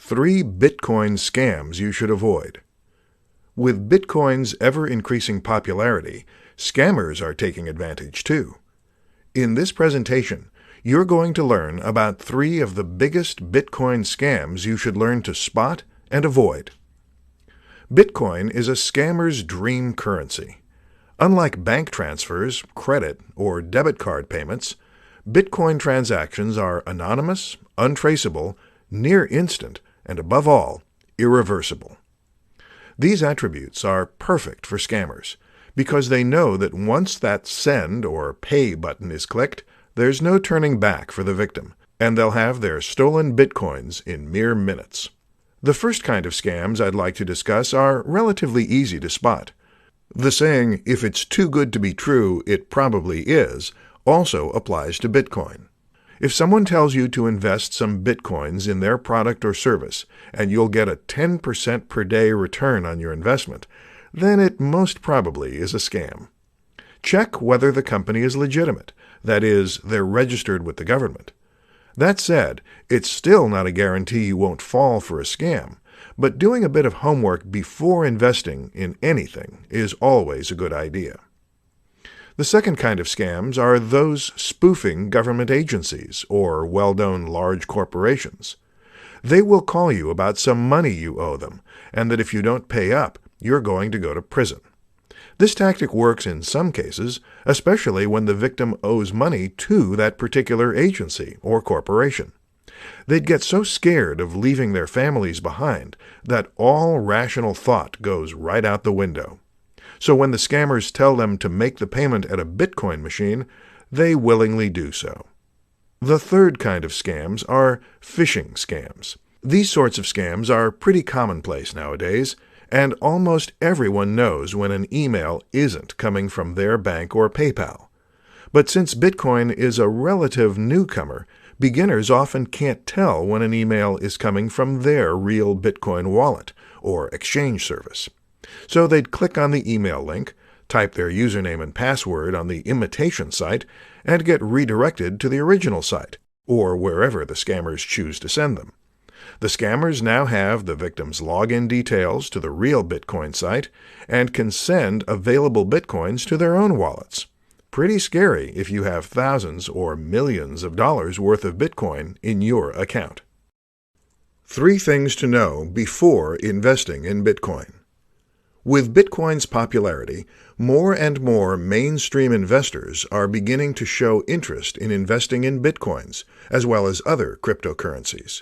3 Bitcoin scams you should avoid. With Bitcoin's ever-increasing popularity, scammers are taking advantage too. In this presentation, you're going to learn about 3 of the biggest Bitcoin scams you should learn to spot and avoid. Bitcoin is a scammer's dream currency. Unlike bank transfers, credit, or debit card payments, Bitcoin transactions are anonymous, untraceable, near instant, and above all, irreversible. These attributes are perfect for scammers because they know that once that send or pay button is clicked, there's no turning back for the victim, and they'll have their stolen bitcoins in mere minutes. The first kind of scams I'd like to discuss are relatively easy to spot. The saying, "If it's too good to be true, it probably is," also applies to Bitcoin. If someone tells you to invest some Bitcoins in their product or service and you'll get a 10% per day return on your investment, then it most probably is a scam. Check whether the company is legitimate, that is, they're registered with the government. That said, it's still not a guarantee you won't fall for a scam, but doing a bit of homework before investing in anything is always a good idea. The second kind of scams are those spoofing government agencies or well-known large corporations. They will call you about some money you owe them, and that if you don't pay up, you're going to go to prison. This tactic works in some cases, especially when the victim owes money to that particular agency or corporation. They'd get so scared of leaving their families behind that all rational thought goes right out the window. So when the scammers tell them to make the payment at a Bitcoin machine, they willingly do so. The third kind of scams are phishing scams. These sorts of scams are pretty commonplace nowadays, and almost everyone knows when an email isn't coming from their bank or PayPal. But since Bitcoin is a relative newcomer, beginners often can't tell when an email is coming from their real Bitcoin wallet or exchange service. So they'd click on the email link, type their username and password on the imitation site, and get redirected to the original site, or wherever the scammers choose to send them. The scammers now have the victim's login details to the real Bitcoin site and can send available Bitcoins to their own wallets. Pretty scary if you have thousands or millions of dollars worth of Bitcoin in your account. 3 things to know before investing in Bitcoin. With Bitcoin's popularity, more and more mainstream investors are beginning to show interest in investing in Bitcoins, as well as other cryptocurrencies.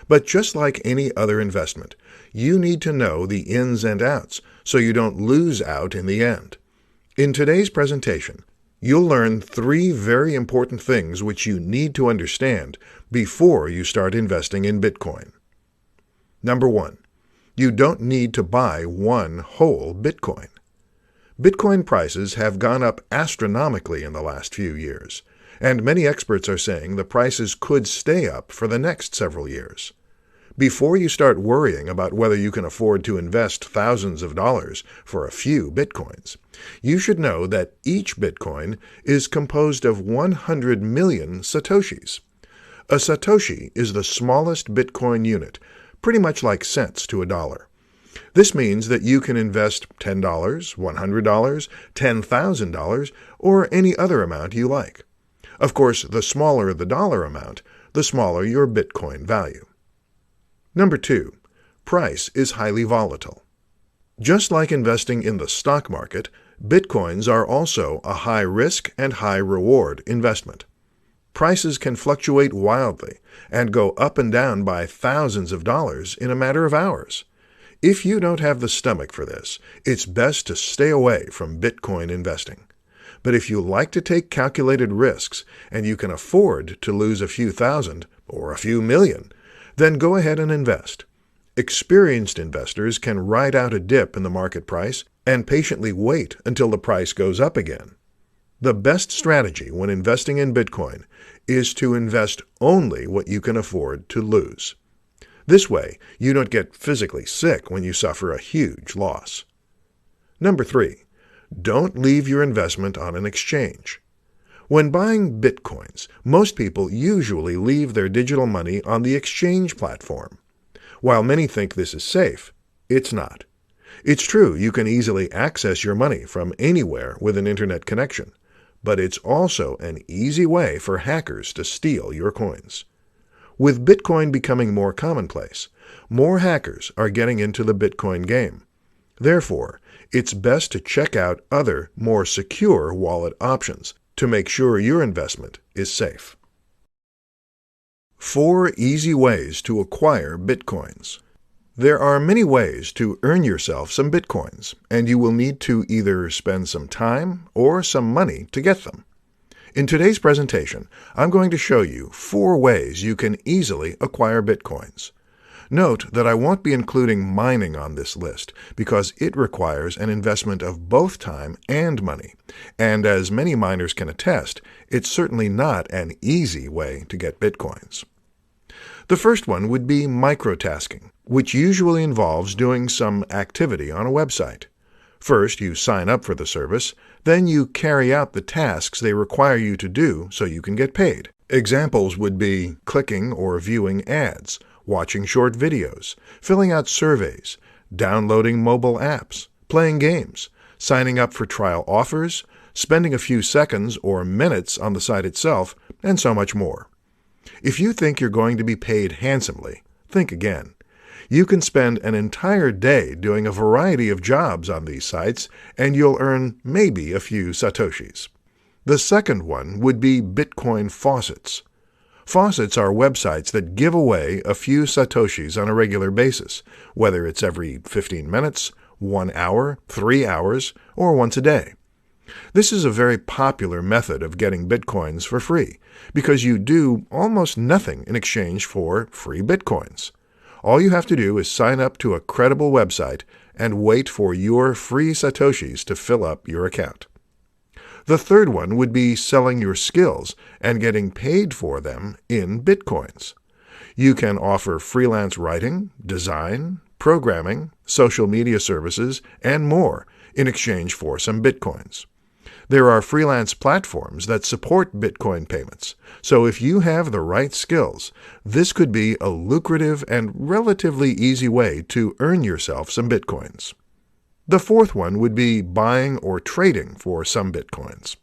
But just like any other investment, you need to know the ins and outs so you don't lose out in the end. In today's presentation, you'll learn 3 very important things which you need to understand before you start investing in Bitcoin. Number 1. You don't need to buy one whole Bitcoin. Bitcoin prices have gone up astronomically in the last few years, and many experts are saying the prices could stay up for the next several years. Before you start worrying about whether you can afford to invest thousands of dollars for a few Bitcoins, you should know that each Bitcoin is composed of 100 million Satoshis. A Satoshi is the smallest Bitcoin unit, pretty much like cents to a dollar. This means that you can invest $10, $100, $10,000, or any other amount you like. Of course, the smaller the dollar amount, the smaller your Bitcoin value. Number 2. Price is highly volatile. Just like investing in the stock market, Bitcoins are also a high-risk and high-reward investment. Prices can fluctuate wildly and go up and down by thousands of dollars in a matter of hours. If you don't have the stomach for this, it's best to stay away from Bitcoin investing. But if you like to take calculated risks and you can afford to lose a few thousand or a few million, then go ahead and invest. Experienced investors can ride out a dip in the market price and patiently wait until the price goes up again. The best strategy when investing in Bitcoin is to invest only what you can afford to lose. This way, you don't get physically sick when you suffer a huge loss. Number 3. Don't leave your investment on an exchange. When buying Bitcoins, most people usually leave their digital money on the exchange platform. While many think this is safe, it's not. It's true you can easily access your money from anywhere with an internet connection, but it's also an easy way for hackers to steal your coins. With Bitcoin becoming more commonplace, more hackers are getting into the Bitcoin game. Therefore, it's best to check out other, more secure wallet options to make sure your investment is safe. 4 easy ways to acquire Bitcoins. There are many ways to earn yourself some Bitcoins, and you will need to either spend some time or some money to get them. In today's presentation, I'm going to show you 4 ways you can easily acquire Bitcoins. Note that I won't be including mining on this list because it requires an investment of both time and money, and as many miners can attest, it's certainly not an easy way to get Bitcoins. The first one would be microtasking, which usually involves doing some activity on a website. First, you sign up for the service, then you carry out the tasks they require you to do so you can get paid. Examples would be clicking or viewing ads, watching short videos, filling out surveys, downloading mobile apps, playing games, signing up for trial offers, spending a few seconds or minutes on the site itself, and so much more. If you think you're going to be paid handsomely, think again. You can spend an entire day doing a variety of jobs on these sites, and you'll earn maybe a few satoshis. The second one would be Bitcoin faucets. Faucets are websites that give away a few satoshis on a regular basis, whether it's every 15 minutes, 1 hour, 3 hours, or once a day. This is a very popular method of getting Bitcoins for free, because you do almost nothing in exchange for free Bitcoins. All you have to do is sign up to a credible website and wait for your free satoshis to fill up your account. The third one would be selling your skills and getting paid for them in Bitcoins. You can offer freelance writing, design, programming, social media services, and more in exchange for some Bitcoins. There are freelance platforms that support Bitcoin payments, so if you have the right skills, this could be a lucrative and relatively easy way to earn yourself some Bitcoins. The fourth one would be buying or trading for some Bitcoins.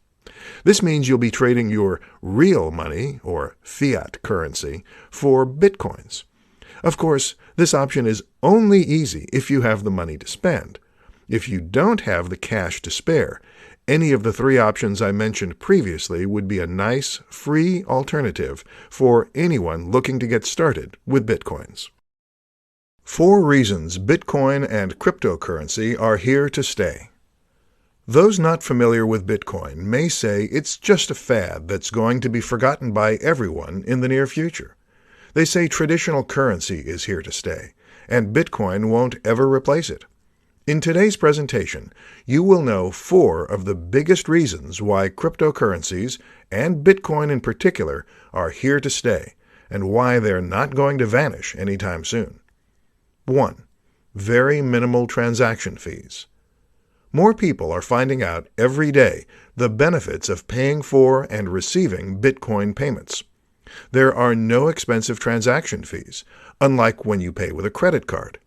This means you'll be trading your real money, or fiat currency, for Bitcoins. Of course, this option is only easy if you have the money to spend. If you don't have the cash to spare, any of the 3 options I mentioned previously would be a nice, free alternative for anyone looking to get started with Bitcoins. 4 reasons Bitcoin and cryptocurrency are here to stay. Those not familiar with Bitcoin may say it's just a fad that's going to be forgotten by everyone in the near future. They say traditional currency is here to stay, and Bitcoin won't ever replace it. In today's presentation, you will know 4 of the biggest reasons why cryptocurrencies, and Bitcoin in particular, are here to stay, and why they're not going to vanish anytime soon. 1. Very minimal transaction fees. More people are finding out every day the benefits of paying for and receiving Bitcoin payments. There are no expensive transaction fees, unlike when you pay with a credit card.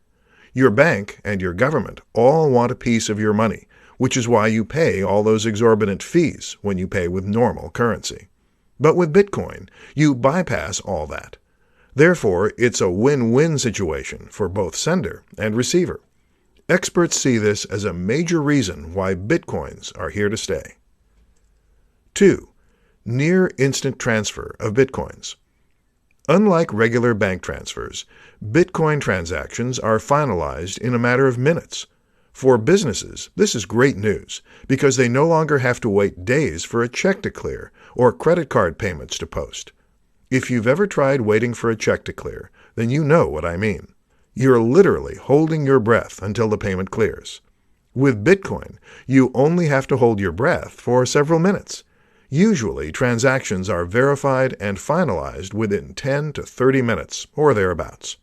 Your bank and your government all want a piece of your money, which is why you pay all those exorbitant fees when you pay with normal currency. But with Bitcoin, you bypass all that. Therefore, it's a win-win situation for both sender and receiver. Experts see this as a major reason why Bitcoins are here to stay. 2. Near instant transfer of Bitcoins. Unlike regular bank transfers, Bitcoin transactions are finalized in a matter of minutes. For businesses, this is great news because they no longer have to wait days for a check to clear or credit card payments to post. If you've ever tried waiting for a check to clear, then you know what I mean. You're literally holding your breath until the payment clears. With Bitcoin, you only have to hold your breath for several minutes. Usually, transactions are verified and finalized within 10 to 30 minutes, or thereabouts.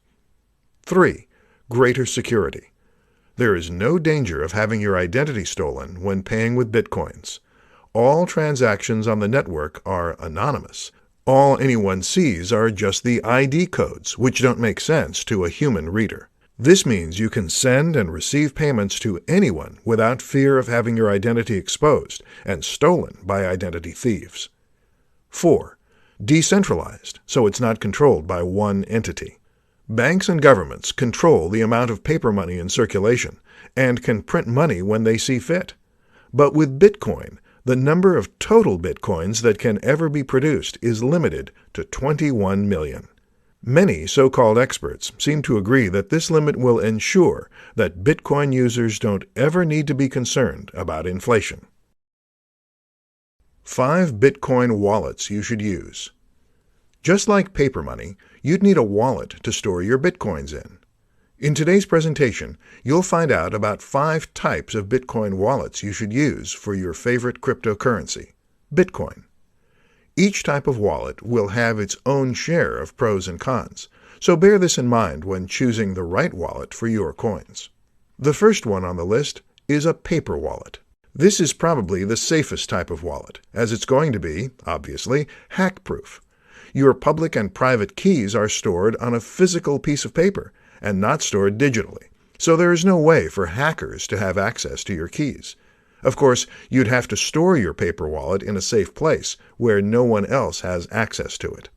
3. Greater security. There is no danger of having your identity stolen when paying with Bitcoins. All transactions on the network are anonymous, All anyone sees are just the ID codes, which don't make sense to a human reader. This means you can send and receive payments to anyone without fear of having your identity exposed and stolen by identity thieves. 4. Decentralized, so it's not controlled by one entity. Banks and governments control the amount of paper money in circulation and can print money when they see fit. But with Bitcoin, the number of total Bitcoins that can ever be produced is limited to 21 million. Many so-called experts seem to agree that this limit will ensure that Bitcoin users don't ever need to be concerned about inflation. 5 Bitcoin wallets you should use. Just like paper money, you'd need a wallet to store your Bitcoins in. In today's presentation, you'll find out about 5 types of Bitcoin wallets you should use for your favorite cryptocurrency, Bitcoin. Each type of wallet will have its own share of pros and cons, so bear this in mind when choosing the right wallet for your coins. The first one on the list is a paper wallet. This is probably the safest type of wallet, as it's going to be, obviously, hack-proof. Your public and private keys are stored on a physical piece of paper and not stored digitally, so there is no way for hackers to have access to your keys. Of course, you'd have to store your paper wallet in a safe place where no one else has access to it.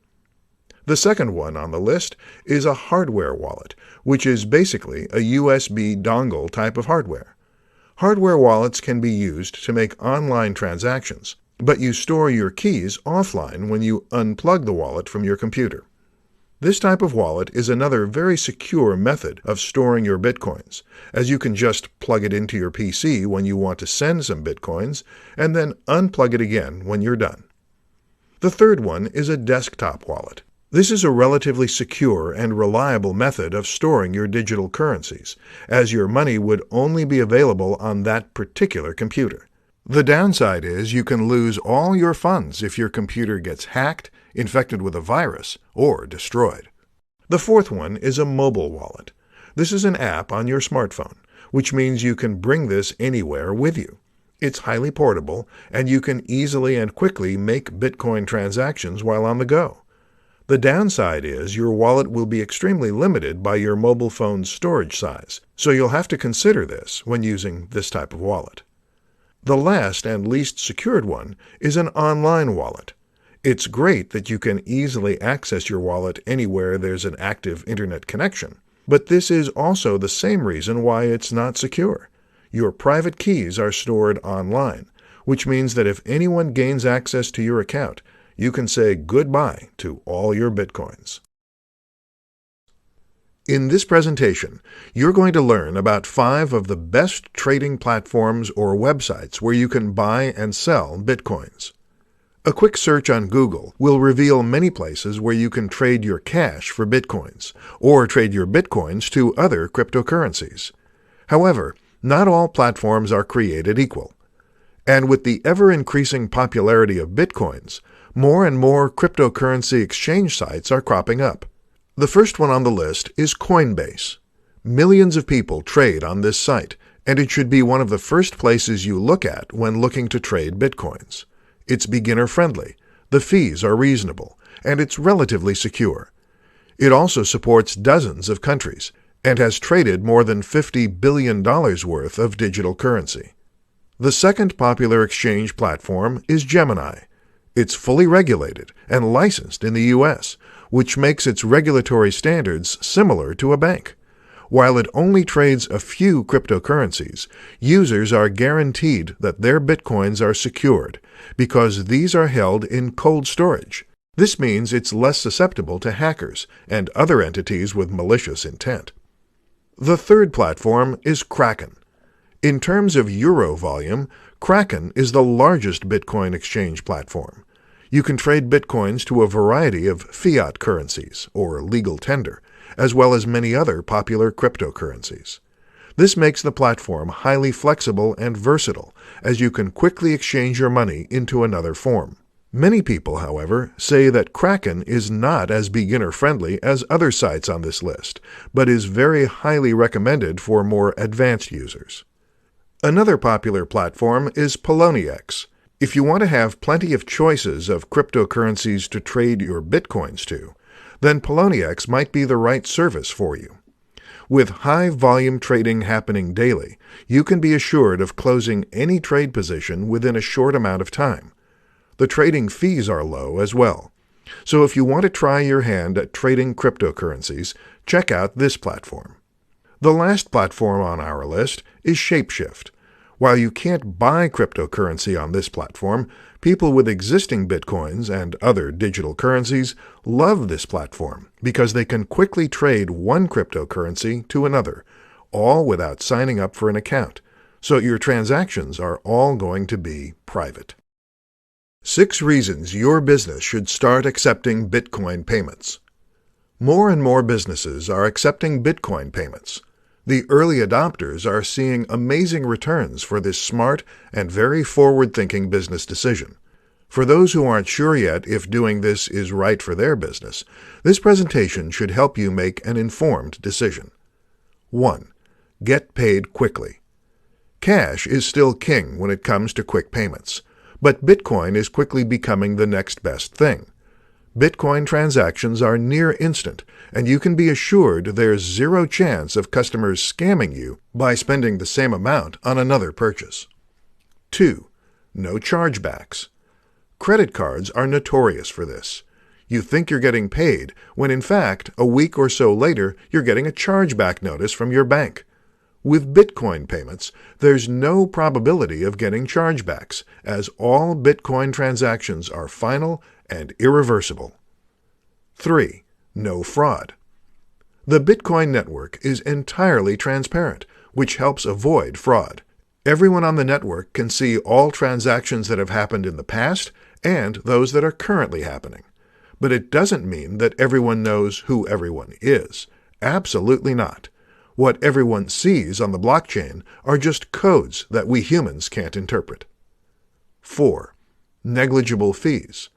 The second one on the list is a hardware wallet, which is basically a USB dongle type of hardware. Hardware wallets can be used to make online transactions, but you store your keys offline when you unplug the wallet from your computer. This type of wallet is another very secure method of storing your Bitcoins, as you can just plug it into your PC when you want to send some Bitcoins, and then unplug it again when you're done. The third one is a desktop wallet. This is a relatively secure and reliable method of storing your digital currencies, as your money would only be available on that particular computer. The downside is you can lose all your funds if your computer gets hacked, infected with a virus, or destroyed. The fourth one is a mobile wallet. This is an app on your smartphone, which means you can bring this anywhere with you. It's highly portable, and you can easily and quickly make Bitcoin transactions while on the go. The downside is your wallet will be extremely limited by your mobile phone's storage size, so you'll have to consider this when using this type of wallet. The last and least secured one is an online wallet. It's great that you can easily access your wallet anywhere there's an active internet connection, but this is also the same reason why it's not secure. Your private keys are stored online, which means that if anyone gains access to your account, you can say goodbye to all your Bitcoins. In this presentation, you're going to learn about 5 of the best trading platforms or websites where you can buy and sell Bitcoins. A quick search on Google will reveal many places where you can trade your cash for Bitcoins, or trade your Bitcoins to other cryptocurrencies. However, not all platforms are created equal. And with the ever-increasing popularity of Bitcoins, more and more cryptocurrency exchange sites are cropping up. The first one on the list is Coinbase. Millions of people trade on this site, and it should be one of the first places you look at when looking to trade Bitcoins. It's beginner-friendly, the fees are reasonable, and it's relatively secure. It also supports dozens of countries, and has traded more than $50 billion worth of digital currency. The second popular exchange platform is Gemini. It's fully regulated and licensed in the U.S., which makes its regulatory standards similar to a bank. While it only trades a few cryptocurrencies, users are guaranteed that their Bitcoins are secured because these are held in cold storage. This means it's less susceptible to hackers and other entities with malicious intent. The third platform is Kraken. In terms of euro volume, Kraken is the largest Bitcoin exchange platform. You can trade Bitcoins to a variety of fiat currencies, or legal tender, as well as many other popular cryptocurrencies. This makes the platform highly flexible and versatile, as you can quickly exchange your money into another form. Many people, however, say that Kraken is not as beginner-friendly as other sites on this list, but is very highly recommended for more advanced users. Another popular platform is Poloniex. If you want to have plenty of choices of cryptocurrencies to trade your Bitcoins to, then Poloniex might be the right service for you. With high-volume trading happening daily, you can be assured of closing any trade position within a short amount of time. The trading fees are low as well. So if you want to try your hand at trading cryptocurrencies, check out this platform. The last platform on our list is Shapeshift. While you can't buy cryptocurrency on this platform, people with existing Bitcoins and other digital currencies love this platform because they can quickly trade one cryptocurrency to another, all without signing up for an account. So your transactions are all going to be private. 6 reasons your business should start accepting Bitcoin payments. More and more businesses are accepting Bitcoin payments. The early adopters are seeing amazing returns for this smart and very forward-thinking business decision. For those who aren't sure yet if doing this is right for their business, this presentation should help you make an informed decision. 1. Get paid quickly. Cash is still king when it comes to quick payments, but Bitcoin is quickly becoming the next best thing. Bitcoin transactions are near instant, and you can be assured there's zero chance of customers scamming you by spending the same amount on another purchase. 2. No chargebacks. Credit cards are notorious for this. You think you're getting paid, when in fact, a week or so later, you're getting a chargeback notice from your bank. With Bitcoin payments, there's no probability of getting chargebacks, as all Bitcoin transactions are final and irreversible. 3. No fraud. The Bitcoin network is entirely transparent, which helps avoid fraud. Everyone on the network can see all transactions that have happened in the past and those that are currently happening. But it doesn't mean that everyone knows who everyone is. Absolutely not. What everyone sees on the blockchain are just codes that we humans can't interpret. 4. Negligible fees.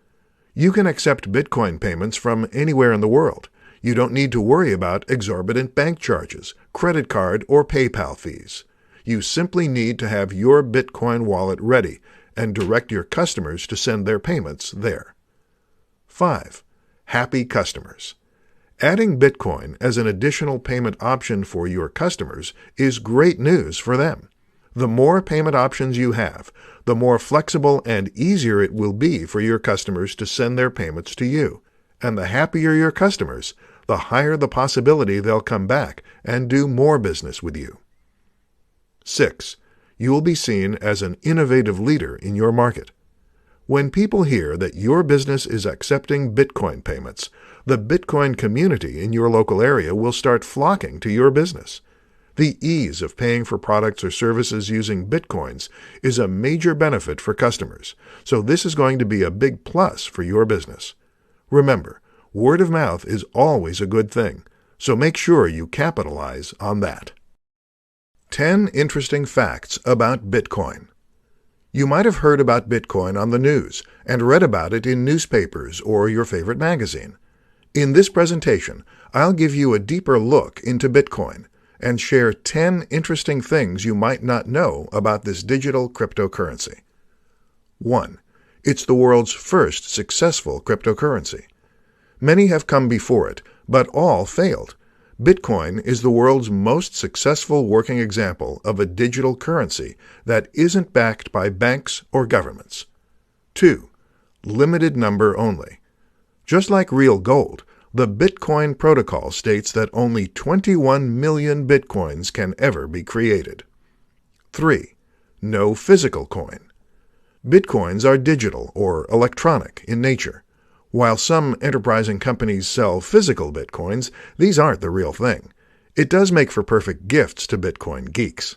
You can accept Bitcoin payments from anywhere in the world. You don't need to worry about exorbitant bank charges, credit card, or PayPal fees. You simply need to have your Bitcoin wallet ready and direct your customers to send their payments there. 5. Happy customers. Adding Bitcoin as an additional payment option for your customers is great news for them. The more payment options you have, the more flexible and easier it will be for your customers to send their payments to you. And the happier your customers, the higher the possibility they'll come back and do more business with you. 6. You will be seen as an innovative leader in your market. When people hear that your business is accepting Bitcoin payments, the Bitcoin community in your local area will start flocking to your business. The ease of paying for products or services using Bitcoins is a major benefit for customers, so this is going to be a big plus for your business. Remember, word of mouth is always a good thing, so make sure you capitalize on that. 10 interesting facts about Bitcoin. You might have heard about Bitcoin on the news and read about it in newspapers or your favorite magazine. In this presentation, I'll give you a deeper look into Bitcoin and share 10 interesting things you might not know about this digital cryptocurrency. 1. It's the world's first successful cryptocurrency. Many have come before it, but all failed. Bitcoin is the world's most successful working example of a digital currency that isn't backed by banks or governments. 2. Limited number only. Just like real gold, the Bitcoin protocol states that only 21 million Bitcoins can ever be created. 3. No physical coin. Bitcoins are digital or electronic in nature. While some enterprising companies sell physical Bitcoins, these aren't the real thing. It does make for perfect gifts to Bitcoin geeks.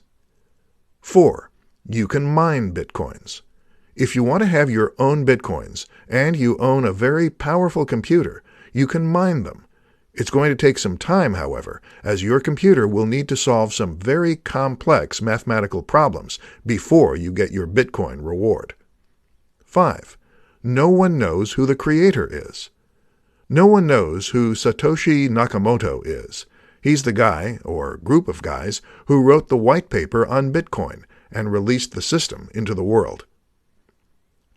4. You can mine Bitcoins. If you want to have your own Bitcoins and you own a very powerful computer, you can mine them. It's going to take some time, however, as your computer will need to solve some very complex mathematical problems before you get your Bitcoin reward. 5. No one knows who the creator is. No one knows who Satoshi Nakamoto is. He's the guy, or group of guys, who wrote the white paper on Bitcoin and released the system into the world.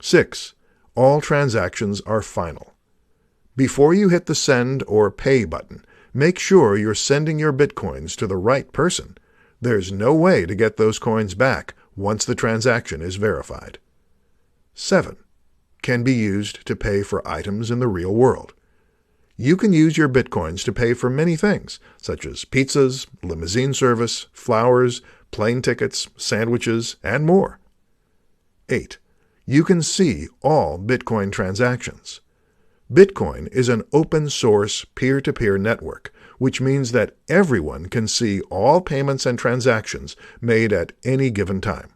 6. All transactions are final. Before you hit the send or pay button, make sure you're sending your Bitcoins to the right person. There's no way to get those coins back once the transaction is verified. 7. Can be used to pay for items in the real world. You can use your Bitcoins to pay for many things, such as pizzas, limousine service, flowers, plane tickets, sandwiches, and more. 8. You can see all Bitcoin transactions. Bitcoin is an open-source peer-to-peer network, which means that everyone can see all payments and transactions made at any given time.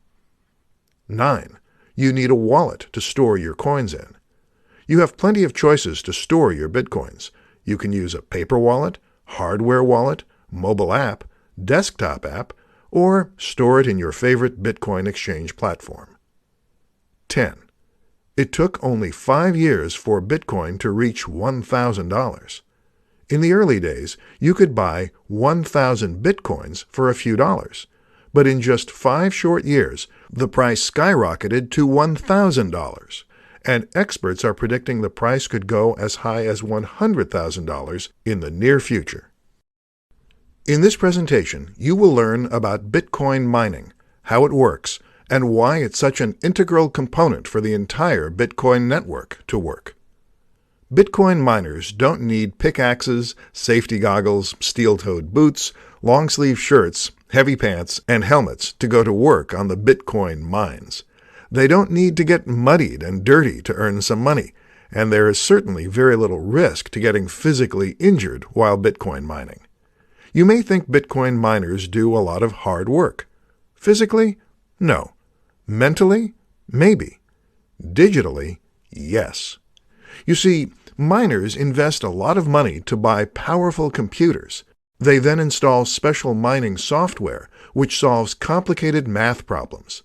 9. You need a wallet to store your coins in. You have plenty of choices to store your Bitcoins. You can use a paper wallet, hardware wallet, mobile app, desktop app, or store it in your favorite Bitcoin exchange platform. 10. It took only 5 years for Bitcoin to reach $1,000. In the early days, you could buy 1,000 Bitcoins for a few dollars. But in just 5 short years, the price skyrocketed to $1,000, and experts are predicting the price could go as high as $100,000 in the near future. In this presentation, you will learn about Bitcoin mining, how it works, and why it's such an integral component for the entire Bitcoin network to work. Bitcoin miners don't need pickaxes, safety goggles, steel-toed boots, long-sleeve shirts, heavy pants, and helmets to go to work on the Bitcoin mines. They don't need to get muddied and dirty to earn some money, and there is certainly very little risk to getting physically injured while Bitcoin mining. You may think Bitcoin miners do a lot of hard work. Physically? No. Mentally? Maybe. Digitally? Yes. You see, miners invest a lot of money to buy powerful computers. They then install special mining software, which solves complicated math problems.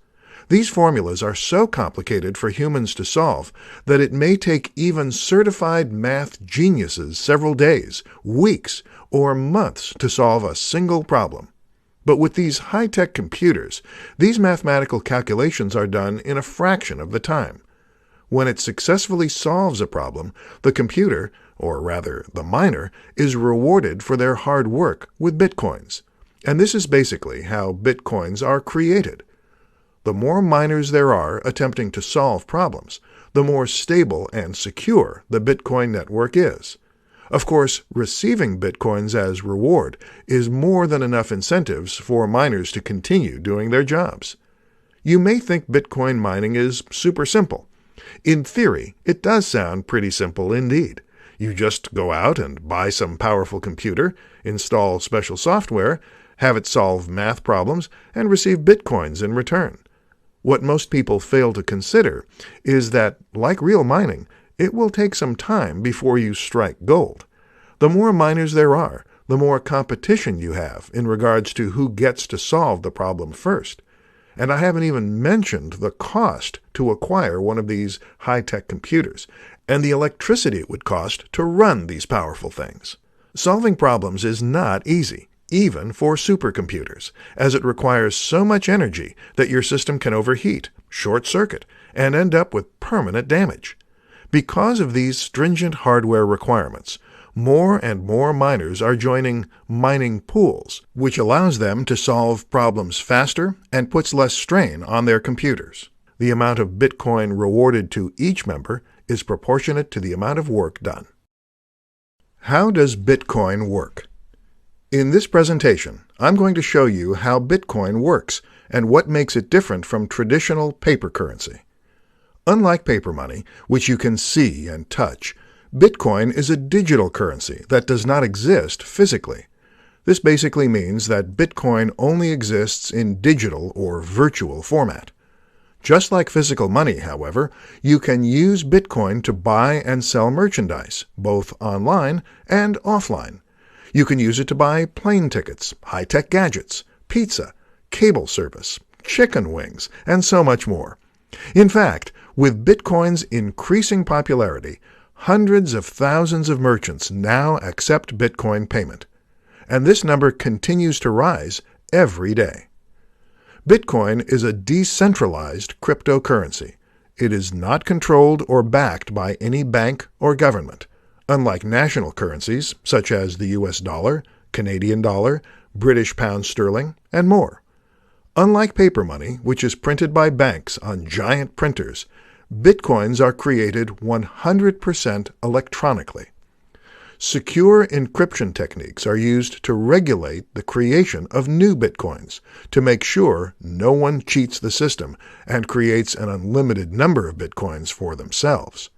These formulas are so complicated for humans to solve that it may take even certified math geniuses several days, weeks, or months to solve a single problem. But with these high-tech computers, these mathematical calculations are done in a fraction of the time. When it successfully solves a problem, the computer, or rather the miner, is rewarded for their hard work with Bitcoins. And this is basically how Bitcoins are created. The more miners there are attempting to solve problems, the more stable and secure the Bitcoin network is. Of course, receiving Bitcoins as reward is more than enough incentives for miners to continue doing their jobs. You may think Bitcoin mining is super simple. In theory, it does sound pretty simple indeed. You just go out and buy some powerful computer, install special software, have it solve math problems, and receive Bitcoins in return. What most people fail to consider is that, like real mining, it will take some time before you strike gold. The more miners there are, the more competition you have in regards to who gets to solve the problem first. And I haven't even mentioned the cost to acquire one of these high-tech computers, and the electricity it would cost to run these powerful things. Solving problems is not easy, even for supercomputers, as it requires so much energy that your system can overheat, short-circuit, and end up with permanent damage. Because of these stringent hardware requirements, more and more miners are joining mining pools, which allows them to solve problems faster and puts less strain on their computers. The amount of Bitcoin rewarded to each member is proportionate to the amount of work done. How does Bitcoin work? In this presentation, I'm going to show you how Bitcoin works and what makes it different from traditional paper currency. Unlike paper money, which you can see and touch, Bitcoin is a digital currency that does not exist physically. This basically means that Bitcoin only exists in digital or virtual format. Just like physical money, however, you can use Bitcoin to buy and sell merchandise, both online and offline. You can use it to buy plane tickets, high-tech gadgets, pizza, cable service, chicken wings, and so much more. In fact, with Bitcoin's increasing popularity, hundreds of thousands of merchants now accept Bitcoin payment, and this number continues to rise every day. Bitcoin is a decentralized cryptocurrency. It is not controlled or backed by any bank or government, unlike national currencies such as the US dollar, Canadian dollar, British pound sterling, and more. Unlike paper money, which is printed by banks on giant printers, Bitcoins are created 100% electronically. Secure encryption techniques are used to regulate the creation of new Bitcoins to make sure no one cheats the system and creates an unlimited number of Bitcoins for themselves.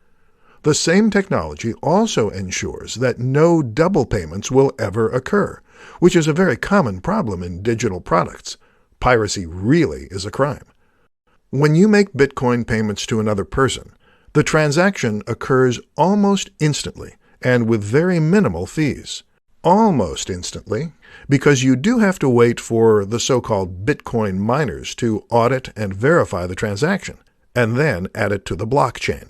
The same technology also ensures that no double payments will ever occur, which is a very common problem in digital products. Piracy really is a crime. When you make Bitcoin payments to another person, the transaction occurs almost instantly and with very minimal fees. Almost instantly, because you do have to wait for the so-called Bitcoin miners to audit and verify the transaction, and then add it to the blockchain.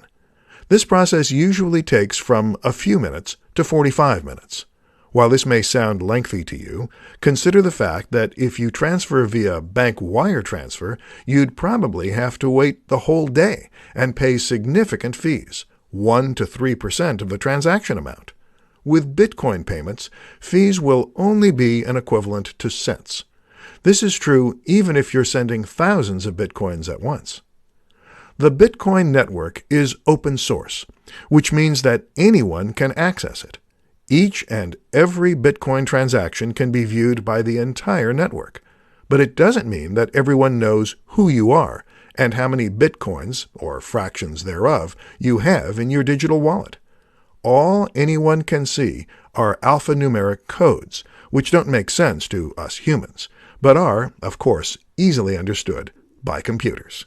This process usually takes from a few minutes to 45 minutes. While this may sound lengthy to you, consider the fact that if you transfer via bank wire transfer, you'd probably have to wait the whole day and pay significant fees, 1 to 3% of the transaction amount. With Bitcoin payments, fees will only be an equivalent to cents. This is true even if you're sending thousands of Bitcoins at once. The Bitcoin network is open source, which means that anyone can access it. Each and every Bitcoin transaction can be viewed by the entire network, but it doesn't mean that everyone knows who you are and how many Bitcoins, or fractions thereof, you have in your digital wallet. All anyone can see are alphanumeric codes, which don't make sense to us humans, but are, of course, easily understood by computers.